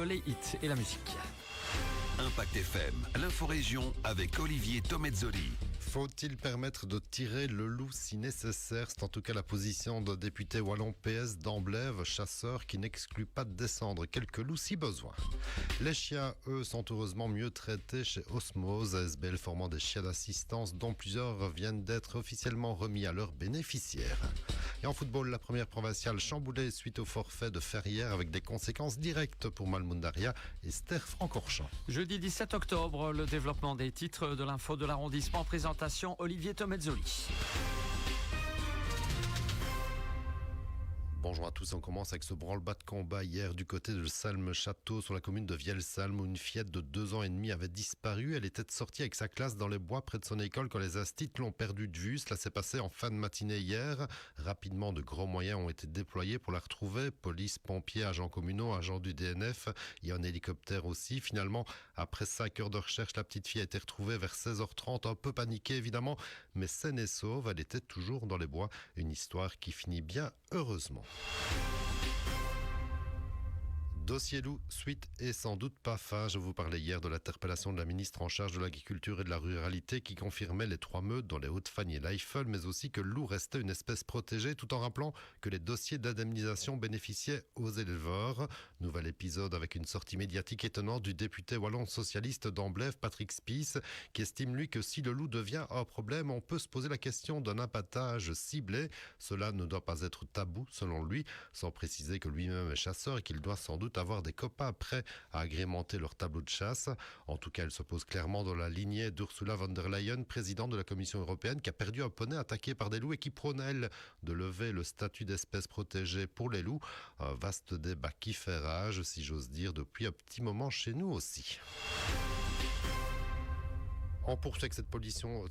les hits et la musique. Impact FM, l'inforégion avec Olivier Tomezzoli. Faut-il permettre de tirer le loup si nécessaire? C'est en tout cas la position de député wallon PS d'Amblève, chasseur qui n'exclut pas de descendre quelques loups si besoin. Les chiens, eux, sont heureusement mieux traités chez Osmose, ASBL formant des chiens d'assistance dont plusieurs viennent d'être officiellement remis à leurs bénéficiaires. Et en football, la première provinciale chamboulée suite au forfait de Ferrières avec des conséquences directes pour Malmundaria et Ster Francorchamps. Jeudi 17 octobre, le développement des titres de l'info de l'arrondissement. Présentation Olivier Tomezzoli. Bonjour à tous, on commence avec ce branle-bas de combat hier du côté de Salmes-Château sur la commune de Vielsalm où une fillette de 2 ans et demi avait disparu. Elle était sortie avec sa classe dans les bois près de son école quand les instits l'ont perdue de vue. Cela s'est passé en fin de matinée hier. Rapidement, de gros moyens ont été déployés pour la retrouver. Police, pompiers, agents communaux, agents du DNF et un hélicoptère aussi. Finalement, après 5 heures de recherche, la petite fille a été retrouvée vers 16h30, un peu paniquée évidemment, mais saine et sauve. Elle était toujours dans les bois. Une histoire qui finit bien, heureusement. Dossier loup, suite et sans doute pas fin. Je vous parlais hier de l'interpellation de la ministre en charge de l'agriculture et de la ruralité qui confirmait les 3 meutes dans les Hauts-de-Fagne et l'Eifel, mais aussi que le loup restait une espèce protégée, tout en rappelant que les dossiers d'indemnisation bénéficiaient aux éleveurs. Nouvel épisode avec une sortie médiatique étonnante du député wallon socialiste d'Amblève, Patrick Spies, qui estime lui que si le loup devient un problème, on peut se poser la question d'un abattage ciblé. Cela ne doit pas être tabou, selon lui, sans préciser que lui-même est chasseur et qu'il doit sans doute avoir des copains prêts à agrémenter leur tableau de chasse. En tout cas, elle se pose clairement dans la lignée d'Ursula von der Leyen, présidente de la Commission européenne, qui a perdu un poney attaqué par des loups et qui prône, elle, de lever le statut d'espèce protégée pour les loups. Un vaste débat qui fait rage, si j'ose dire, depuis un petit moment chez nous aussi. On poursuit avec cette pollution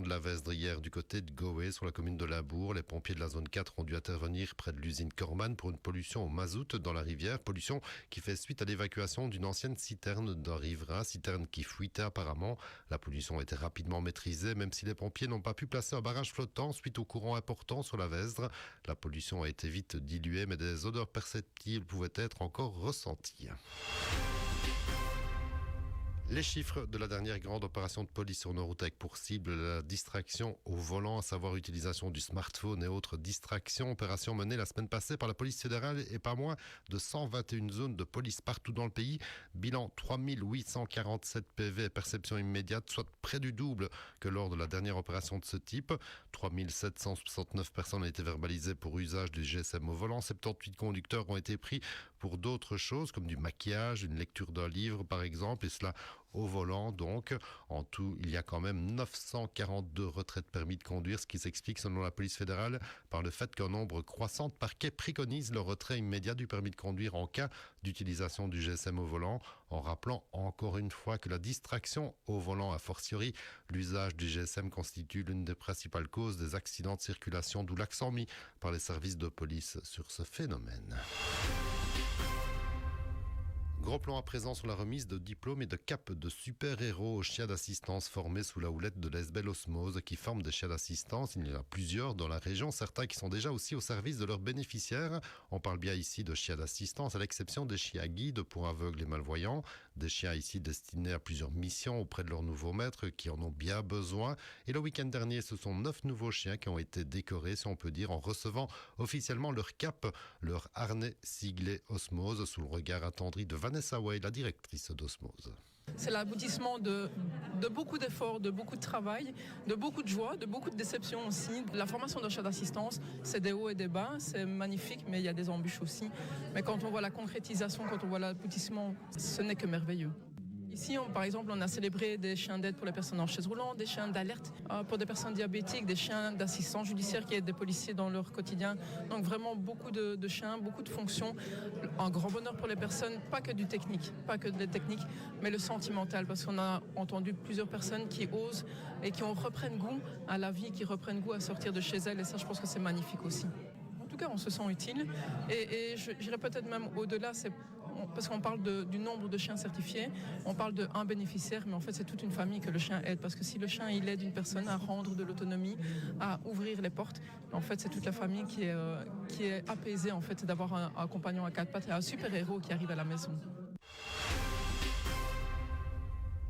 de la Vesdre hier du côté de Goé sur la commune de Labour. Les pompiers de la zone 4 ont dû intervenir près de l'usine Corman pour une pollution au mazout dans la rivière. Pollution qui fait suite à l'évacuation d'une ancienne citerne d'un riverain, citerne qui fuitait apparemment. La pollution a été rapidement maîtrisée, même si les pompiers n'ont pas pu placer un barrage flottant suite au courant important sur la Vesdre. La pollution a été vite diluée, mais des odeurs perceptibles pouvaient être encore ressenties. Les chiffres de la dernière grande opération de police sur nos routes avec pour cible la distraction au volant, à savoir utilisation du smartphone et autres distractions. Opération menée la semaine passée par la police fédérale et pas moins de 121 zones de police partout dans le pays. Bilan 3847 PV et perception immédiate, soit près du double que lors de la dernière opération de ce type. 3769 personnes ont été verbalisées pour usage du GSM au volant. 78 conducteurs ont été pris pour d'autres choses comme du maquillage, une lecture d'un livre par exemple, et cela au volant. Donc, en tout, il y a quand même 942 retraits de permis de conduire, ce qui s'explique, selon la police fédérale, par le fait qu'un nombre croissant de parquets préconise le retrait immédiat du permis de conduire en cas d'utilisation du GSM au volant, en rappelant encore une fois que la distraction au volant, a fortiori, l'usage du GSM constitue l'une des principales causes des accidents de circulation, d'où l'accent mis par les services de police sur ce phénomène. Gros plan à présent sur la remise de diplômes et de capes de super-héros aux chiens d'assistance formés sous la houlette de l'ASBL Osmose qui forment des chiens d'assistance. Il y en a plusieurs dans la région, certains qui sont déjà aussi au service de leurs bénéficiaires. On parle bien ici de chiens d'assistance à l'exception des chiens guides pour aveugles et malvoyants. Des chiens ici destinés à plusieurs missions auprès de leurs nouveaux maîtres qui en ont bien besoin. Et le week-end dernier, ce sont 9 nouveaux chiens qui ont été décorés, si on peut dire, en recevant officiellement leur cape, leur harnais siglé Osmose sous le regard attendri de Vanessa Way, la directrice d'Osmose. C'est l'aboutissement de beaucoup d'efforts, de beaucoup de travail, de beaucoup de joie, de beaucoup de déception aussi. La formation d'un chien d'assistance, c'est des hauts et des bas, c'est magnifique, mais il y a des embûches aussi. Mais quand on voit la concrétisation, quand on voit l'aboutissement, ce n'est que merveilleux. Ici, par exemple, on a célébré des chiens d'aide pour les personnes en chaise roulante, des chiens d'alerte pour des personnes diabétiques, des chiens d'assistance judiciaire qui aident des policiers dans leur quotidien. Donc vraiment beaucoup de chiens, beaucoup de fonctions. Un grand bonheur pour les personnes, pas que du technique, pas que de la technique, mais le sentimental. Parce qu'on a entendu plusieurs personnes qui osent et qui reprennent goût à la vie, qui reprennent goût à sortir de chez elles. Et ça, je pense que c'est magnifique aussi. En tout cas, on se sent utile. Et j'irais peut-être même au-delà, parce qu'on parle du nombre de chiens certifiés, on parle d'un bénéficiaire, mais en fait c'est toute une famille que le chien aide, parce que si le chien il aide une personne à rendre de l'autonomie, à ouvrir les portes, en fait c'est toute la famille qui est apaisée en fait d'avoir un compagnon à 4 pattes et un super héros qui arrive à la maison.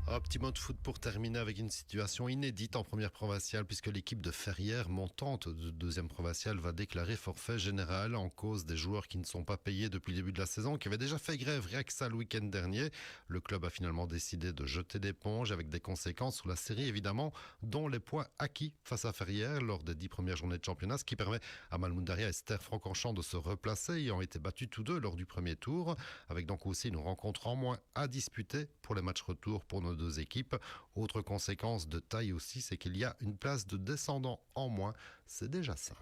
Un petit mot de foot pour terminer avec une situation inédite en première provinciale puisque l'équipe de Ferrières, montante de deuxième provinciale, va déclarer forfait général en cause des joueurs qui ne sont pas payés depuis le début de la saison, qui avaient déjà fait grève rien que ça le week-end dernier. Le club a finalement décidé de jeter l'éponge avec des conséquences sur la série évidemment, dont les points acquis face à Ferrières lors des 10 premières journées de championnat, ce qui permet à Malmundaria et Ster-Francorchamps de se replacer ayant été battus tous deux lors du premier tour, avec donc aussi une rencontre en moins à disputer pour les matchs retour pour nos deux équipes. Autre conséquence de taille aussi, c'est qu'il y a une place de descendant en moins. C'est déjà ça.